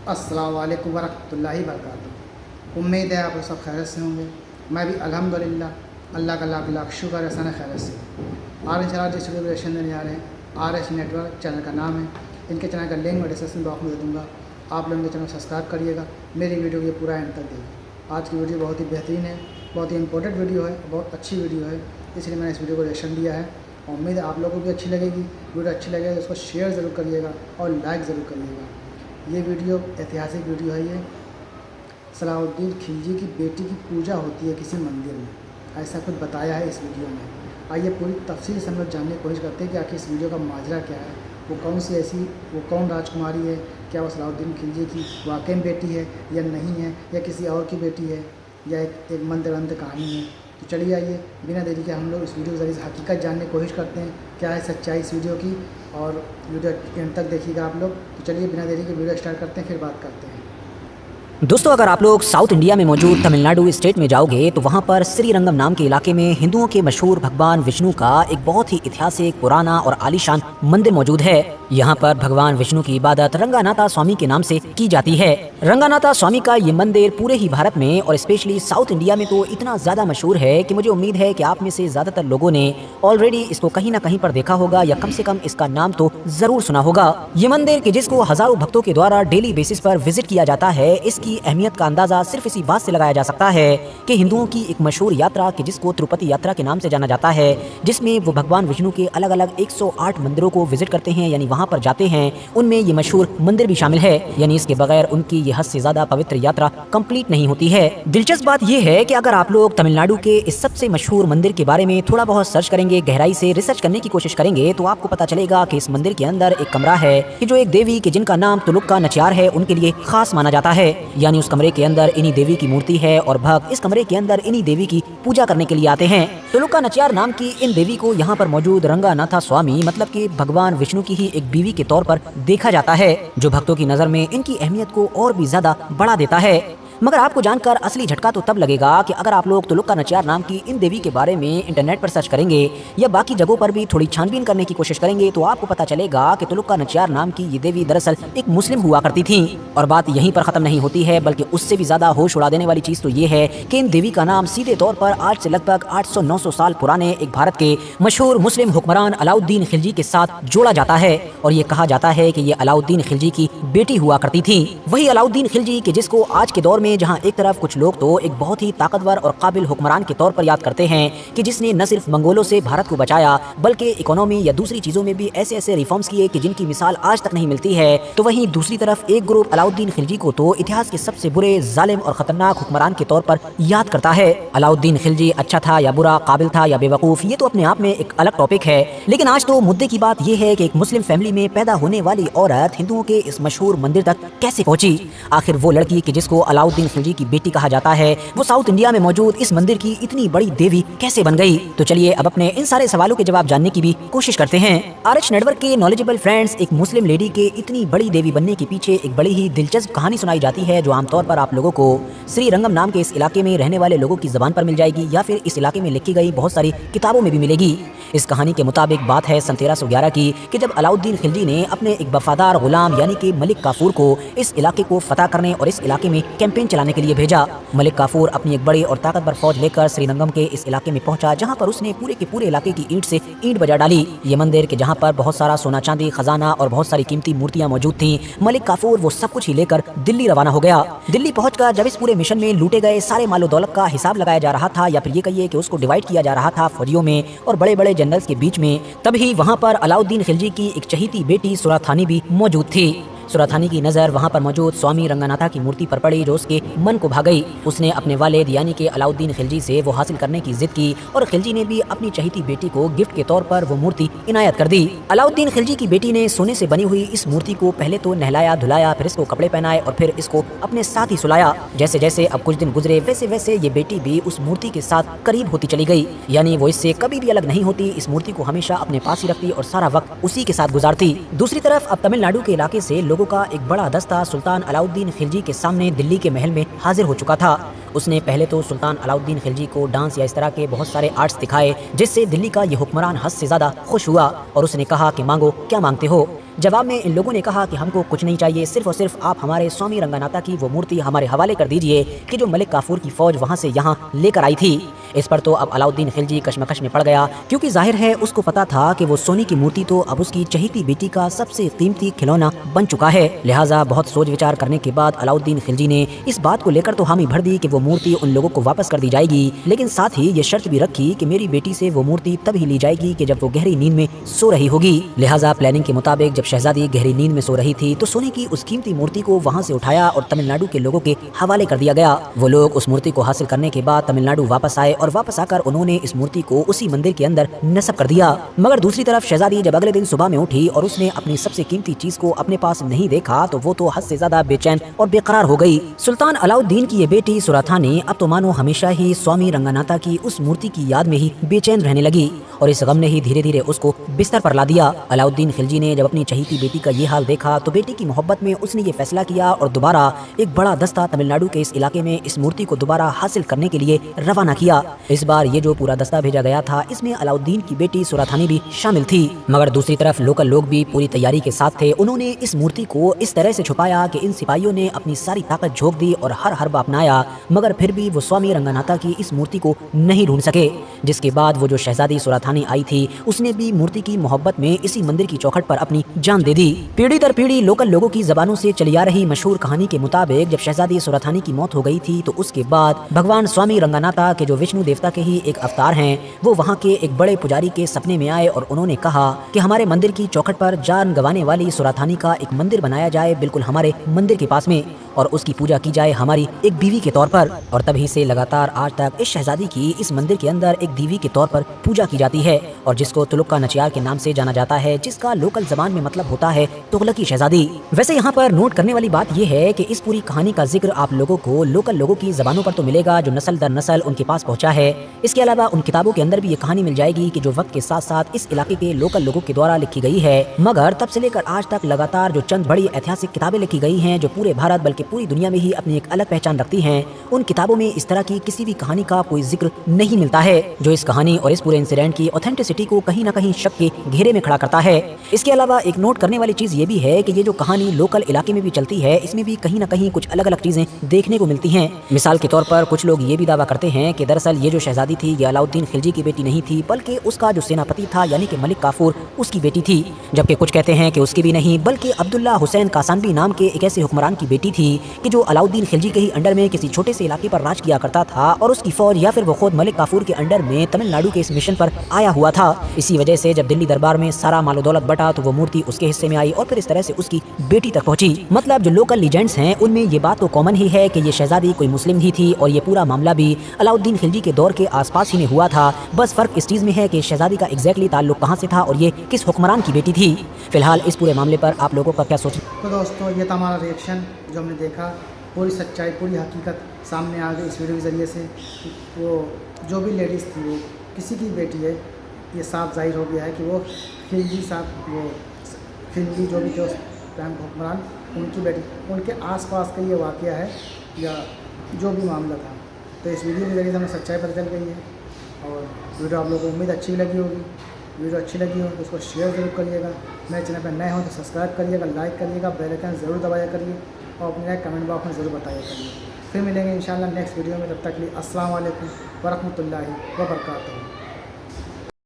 अस्सलाम वालेकुम वरहमतुल्लाहि वबरकातुहू। उम्मीद है आप लोग सब खैरियत से होंगे। मैं भी अल्हम्दुलिल्लाह अल्लाह का लाख लाख शुक्र है सन खैरियत से। आज इंशाल्लाह जिस वीडियो रिएक्शन देने जा रहे हैं RH नेटवर्क चैनल का नाम है। इनके चैनल का लिंक मैं डिस्क्रिप्शन बॉक्स में दे दूँगा। आप लोग इनके चैनल सब्सक्राइब करिएगा, मेरी वीडियो को पूरा एंड तक देखिए। आज की वीडियो बहुत ही बेहतरीन है, बहुत ही इंपॉर्टेंट वीडियो है, बहुत अच्छी वीडियो है, इसलिए मैंने इस वीडियो को रिएक्शन दिया है। उम्मीद है आप लोगों को भी अच्छी लगेगी। वीडियो अच्छी लगेगी तो उसको शेयर ज़रूर करिएगा और लाइक ज़रूर करिएगा। ये वीडियो ऐतिहासिक वीडियो है। ये सलाहुद्दीन खिलजी की बेटी की पूजा होती है किसी मंदिर में, ऐसा कुछ बताया है इस वीडियो में। आइए पूरी तफसील से हम लोग जानने की कोशिश करते हैं कि आखिर इस वीडियो का माजरा क्या है, वो कौन राजकुमारी है, क्या वो सलाहुद्दीन खिलजी की वाकई में बेटी है या नहीं है, या किसी और की बेटी है, या एक मंत्रवंत कहानी है। तो चलिए आइए बिना देरी के हम लोग इस वीडियो के जरिए हकीकत जानने की कोशिश करते हैं, क्या है सच्चाई इस वीडियो की, और वीडियो एंड तक देखिएगा आप लोग। तो चलिए बिना देरी के वीडियो स्टार्ट करते हैं, फिर बात करते हैं। दोस्तों, अगर आप लोग साउथ इंडिया में मौजूद तमिलनाडु स्टेट में जाओगे तो वहाँ पर श्रीरंगम नाम के इलाके में हिंदुओं के मशहूर भगवान विष्णु का एक बहुत ही ऐतिहासिक, पुराना और आलीशान मंदिर मौजूद है। यहाँ पर भगवान विष्णु की इबादत रंगानाथा स्वामी के नाम से की जाती है। रंगानाथा स्वामी का ये मंदिर पूरे ही भारत में और स्पेशली साउथ इंडिया में तो इतना ज्यादा मशहूर है कि मुझे उम्मीद है कि आप में से ज्यादातर लोगों ने ऑलरेडी इसको कहीं ना कहीं पर देखा होगा, या कम से कम इसका नाम तो जरूर सुना होगा। ये मंदिर कि जिसको हजारों भक्तों के द्वारा डेली बेसिस पर विजिट किया जाता है, इसकी अहमियत का अंदाजा सिर्फ इसी बात से लगाया जा सकता है कि हिंदुओं की एक मशहूर यात्रा कि जिसको तिरुपति यात्रा के नाम से जाना जाता है, जिसमें वो भगवान विष्णु के अलग अलग 108 मंदिरों को विजिट करते हैं, यानी वहां पर जाते हैं, उनमें ये मशहूर मंदिर भी शामिल है। यानी इसके बगैर उनकी ये हद से ज्यादा पवित्र यात्रा कंप्लीट नहीं होती है। दिलचस्प बात यह है कि अगर आप लोग तमिलनाडु के इस सबसे मशहूर मंदिर के बारे में थोड़ा बहुत सर्च करेंगे, गहराई से रिसर्च करने की कोशिश करेंगे, तो आपको पता चलेगा कि इस मंदिर के अंदर एक कमरा है कि जो एक देवी के जिनका नाम तुलुक्का नचियार है, उनके लिए खास माना जाता है। यानी उस कमरे के अंदर इन्हीं देवी की मूर्ति है और भक्त इस कमरे के अंदर इन्हीं देवी की पूजा करने के लिए आते हैं। तुलुक्का नचियार नाम की इन देवी को यहाँ पर मौजूद रंगानाथा स्वामी मतलब कि भगवान विष्णु की ही एक बीवी के तौर पर देखा जाता है, जो भक्तों की नजर में इनकी अहमियत को और भी ज्यादा बढ़ा देता है। मगर आपको जानकर असली झटका तो तब लगेगा कि अगर आप लोग तुलुक्का नचियार नाम की इन देवी के बारे में इंटरनेट पर सर्च करेंगे या बाकी जगहों पर भी थोड़ी छानबीन करने की कोशिश करेंगे, तो आपको पता चलेगा कि तुलुक्का नचियार नाम की ये देवी दरअसल एक मुस्लिम हुआ करती थी। और बात यहीं पर खत्म नहीं होती है, बल्कि उससे भी ज्यादा होश उड़ा देने वाली चीज तो ये है कि इन देवी का नाम सीधे तौर पर आज से लगभग 800-900 साल पुराने एक भारत के मशहूर मुस्लिम हुक्मरान अलाउद्दीन खिलजी के साथ जोड़ा जाता है। और ये कहा जाता है कि ये अलाउद्दीन खिलजी की बेटी हुआ करती थी। वही अलाउद्दीन खिलजी के जिसको आज के दौर में जहाँ एक तरफ कुछ लोग तो एक बहुत ही ताकतवर और काबिल हुक्मरान के तौर पर याद करते हैं कि जिसने न सिर्फ मंगोलों से भारत को बचाया, बल्कि इकोनॉमी या दूसरी चीजों में भी ऐसे ऐसे रिफॉर्म्स किए कि जिनकी मिसाल आज तक नहीं मिलती है, तो वहीं दूसरी तरफ एक ग्रुप अलाउद्दीन खिलजी को तो इतिहास के सबसे बुरे, जालिम और खतरनाक हुक्मरान के तौर पर याद करता है। अलाउद्दीन खिलजी अच्छा था या बुरा, काबिल था या बेवकूफ, ये तो अपने आप में एक अलग टॉपिक है। लेकिन आज तो मुद्दे की बात यह है कि एक मुस्लिम फैमिली में पैदा होने वाली औरत हिंदुओं के इस मशहूर मंदिर तक कैसे पहुंची। आखिर वो लड़की कि जिसको अलाउद्दीन खिलजी की बेटी कहा जाता है, वो साउथ इंडिया में मौजूद इस मंदिर की इतनी बड़ी देवी कैसे बन गई। तो चलिए अब अपने इन सारे सवालों के जवाब जानने की भी कोशिश करते हैं। RH नेटवर्क के नॉलेजेबल फ्रेंड्स, एक मुस्लिम लेडी के इतनी बड़ी देवी बनने के पीछे एक बड़ी ही दिलचस्प कहानी सुनाई जाती है, जो आमतौर पर आप लोगों को श्रीरंगम नाम के इस इलाके में रहने वाले लोगों की जबान पर मिल जाएगी, या फिर इस इलाके में लिखी गई बहुत सारी किताबों में भी मिलेगी। इस कहानी के मुताबिक बात है सन 1311 की कि जब अलाउद्दीन खिलजी ने अपने एक वफादार गुलाम यानी कि मलिक काफूर को इस इलाके को फतह करने और इस इलाके में कैंपेन चलाने के लिए भेजा। मलिक काफूर अपनी एक बड़ी और ताकतवर फौज लेकर श्रीरंगम के इस इलाके में पहुंचा, जहां पर उसने पूरे के पूरे इलाके की ईंट से ईंट बजा डाली। ये मंदिर के जहां पर बहुत सारा सोना चांदी, खजाना और बहुत सारी कीमती मूर्तियां मौजूद थीं, मलिक काफूर वो सब कुछ ही लेकर दिल्ली रवाना हो गया। दिल्ली पहुंचकर जब इस पूरे मिशन में लूटे गए सारे मालो दौलत का हिसाब लगाया जा रहा था, या फिर ये कहिए कि उसको डिवाइड किया जा रहा था फौजियों में और बड़े बड़े जनरल्स के बीच में, तभी वहां पर अलाउद्दीन खिलजी की एक चहीती बेटी सुराथानी भी मौजूद थी। सुराथानी की नजर वहां पर मौजूद स्वामी रंगानाथा की मूर्ति पर पड़ी, जो उसके मन को भा गई। उसने अपने वालिद यानी कि अलाउद्दीन खिलजी से वो हासिल करने की जिद की और खिलजी ने भी अपनी चहीती बेटी को गिफ्ट के तौर पर वो मूर्ति इनायत कर दी। अलाउद्दीन खिलजी की बेटी ने सोने से बनी हुई इस मूर्ति को पहले तो नहलाया धुलाया, फिर इसको कपड़े पहनाए और फिर इसको अपने साथ ही सुलाया। जैसे जैसे अब कुछ दिन गुजरे, वैसे वैसे ये बेटी भी उस मूर्ति के साथ करीब होती चली गई। यानी वो इससे कभी भी अलग नहीं होती, इस मूर्ति को हमेशा अपने पास ही रखती और सारा वक्त उसी के साथ गुजारती। दूसरी तरफ अब तमिलनाडु के इलाके से लोगों का एक बड़ा दस्ता सुल्तान अलाउद्दीन खिलजी के सामने दिल्ली के महल में हाजिर हो चुका था। उसने पहले तो सुल्तान अलाउद्दीन खिलजी को डांस या इस तरह के बहुत सारे आर्ट्स दिखाए, जिससे दिल्ली का ये हुक्मरान हद से ज्यादा खुश हुआ और उसने कहा कि मांगो क्या मांगते हो। जवाब में इन लोगों ने कहा कि हमको कुछ नहीं चाहिए, सिर्फ और सिर्फ आप हमारे स्वामी रंगनाथा की वो मूर्ति हमारे हवाले कर दीजिए कि जो मलिक काफूर की फौज वहाँ से यहाँ लेकर आई थी। इस पर तो अब अलाउद्दीन खिलजी कश्मकश में पड़ गया, क्योंकि जाहिर है उसको पता था कि वो सोने की मूर्ति तो अब उसकी चहेती बेटी का सबसे कीमती खिलौना बन चुका है। लिहाजा बहुत सोच विचार करने के बाद अलाउद्दीन खिलजी ने इस बात को लेकर तो हामी भर दी कि वो मूर्ति उन लोगों को वापस कर दी जाएगी, लेकिन साथ ही ये शर्त भी रखी कि मेरी बेटी से वो मूर्ति तभी ली जाएगी कि जब वो गहरी नींद में सो रही होगी। लिहाजा प्लानिंग के मुताबिक जब शहजादी गहरी नींद में सो रही थी तो सोने की उस कीमती मूर्ति को वहाँ से उठाया और तमिलनाडु के लोगों के हवाले कर दिया गया। वो लोग उस मूर्ति को हासिल करने के बाद तमिलनाडु वापस आए और वापस आकर उन्होंने इस मूर्ति को उसी मंदिर के अंदर नस्ब कर दिया। मगर दूसरी तरफ शहजादी जब अगले दिन सुबह में उठी और उसने अपनी सबसे कीमती चीज को अपने पास नहीं देखा तो वो तो हद से ज्यादा बेचैन और बेकरार हो गई। सुल्तान अलाउद्दीन की ये बेटी सुराथानी अब तो मानो हमेशा ही स्वामी रंगनाथा की उस मूर्ति की याद में ही बेचैन रहने लगी और इस गम ने ही धीरे धीरे उसको बिस्तर पर ला दिया। अलाउद्दीन खिलजी ने जब अपनी चहीती बेटी का ये हाल देखा तो बेटी की मोहब्बत में उसने ये फैसला किया और दोबारा एक बड़ा दस्ता तमिलनाडु के इस इलाके में इस मूर्ति को दोबारा हासिल करने के लिए रवाना किया। इस बार ये जो पूरा दस्ता भेजा गया था इसमें अलाउद्दीन की बेटी सुराथानी भी शामिल थी। मगर दूसरी तरफ लोकल लोग भी पूरी तैयारी के साथ थे। उन्होंने इस मूर्ति को इस तरह से छुपाया कि इन सिपाहियों ने अपनी सारी ताकत झोंक दी और हर हरबा अपनाया, मगर फिर भी वो स्वामी रंगनाथा की इस मूर्ति को नहीं ढूंढ सके। जिसके बाद वो जो शहजादी सुराथानी आई थी उसने भी मूर्ति की मोहब्बत में इसी मंदिर की चौखट पर अपनी जान दे दी। पीढ़ी दर पीढ़ी लोकल लोगों की जबानों से चली आ रही मशहूर कहानी के मुताबिक जब शहजादी सुराथानी की मौत हो गई थी तो उसके बाद भगवान स्वामी रंगनाथा के जो विष्णु देवता के ही एक अवतार हैं वो वहाँ के एक बड़े पुजारी के सपने में आए और उन्होंने कहा कि हमारे मंदिर की चौखट पर जान गंवाने वाली सुराथानी का एक मंदिर बनाया जाए बिल्कुल हमारे मंदिर के पास में और उसकी पूजा की जाए हमारी एक बीवी के तौर पर। और तभी से लगातार आज तक इस शहजादी की इस मंदिर के अंदर एक बीवी के तौर पर पूजा की जाती है और जिसको तुलुक्का नचियार के नाम से जाना जाता है, जिसका लोकल जबान में मतलब होता है तुगलकी शहजादी। वैसे यहाँ पर नोट करने वाली बात यह है कि इस पूरी कहानी का जिक्र आप लोगों को लोकल लोगों की जबानों पर तो मिलेगा जो नस्ल दर नस्ल उनके पास पहुंचा है। इसके अलावा उन किताबों के अंदर भी ये कहानी मिल जाएगी कि जो वक्त के साथ साथ इस इलाके के लोकल लोगों के द्वारा लिखी गई है। मगर तब से लेकर आज तक लगातार जो चंद बड़ी ऐतिहासिक किताबें लिखी गई हैं जो पूरे भारत बल्कि पूरी दुनिया में ही अपनी एक अलग पहचान रखती हैं, उन किताबों में इस तरह की किसी भी कहानी का कोई जिक्र नहीं मिलता है जो इस कहानी और इस पूरे इंसिडेंट की ऑथेंटिसिटी को कहीं ना कहीं शक के घेरे में खड़ा करता है। इसके अलावा एक नोट करने वाली चीज ये भी है कि ये जो कहानी लोकल इलाके में भी चलती है इसमें भी कहीं ना कहीं कुछ अलग अलग चीजें देखने को मिलती हैं। मिसाल के तौर पर कुछ लोग ये भी दावा करते हैं कि दरअसल ये जो शहजादी थी ये अलाउद्दीन खिलजी की बेटी नहीं थी बल्कि उसका जो सेनापति था यानी कि मलिक काफूर उसकी बेटी थी, जबकि कुछ कहते हैं कि उसकी भी नहीं बल्कि अब्दुल्ला हुसैन कासानवी नाम के एक ऐसे हुक्मरान की बेटी थी कि जो अलाउद्दीन खिलजी के ही अंडर में किसी छोटे से इलाके पर राज किया करता था और उसकी फौज या फिर वो खुद मलिक काफूर के अंडर में तमिलनाडु के इस मिशन पर आया हुआ था। इसी वजह से जब दिल्ली दरबार में सारा मालो दौलत बटा तो वो मूर्ति उसके हिस्से में आई और फिर इस तरह से उसकी बेटी तक पहुंची। मतलब जो लोकल लीजेंड्स हैं उनमें ये बात तो कॉमन ही है कि ये शहजादी कोई मुस्लिम ही थी और ये पूरा मामला भी अलाउद्दीन खिलजी के दौर के आसपास ही में हुआ था। बस फर्क इस चीज में है कि शहजादी का एग्जैक्टली ताल्लुक कहाँ से था और ये किस हुक्मरान की बेटी थी। फिलहाल इस पूरे मामले पर आप लोगों का क्या सोच? तो दोस्तों ये था हमारा रिएक्शन जो हमने देखा, पूरी सच्चाई पूरी हकीकत सामने आ गई इस वीडियो के ज़रिए से। वो जो भी लेडीज़ थी वो किसी की बेटी है ये साफ जाहिर हो गया है कि वो खिलजी साहब वो खिलजी जो भी थे उस टाइम हुक्मरान उनकी बेटी, उनके आसपास का ये वाक़या है या जो भी मामला था। तो इस वीडियो के ज़रिए हमें सच्चाई पता चल गई है और वीडियो आप लोगों को उम्मीद अच्छी लगी होगी। वीडियो अच्छी लगी हो तो उसको शेयर ज़रूर करिएगा। मेरे चैनल पर नए हो तो सब्सक्राइब करिएगा, लाइक करिएगा, बेल आइकन ज़रूर दबाया करिए और अपने कमेंट बॉक्स में ज़रूर बताया करिए। फिर मिलेंगे इंशाल्लाह नेक्स्ट वीडियो में। तब तक के लिए अस्सलाम वालेकुम वरहमतुल्लाहि वबरकातुहू।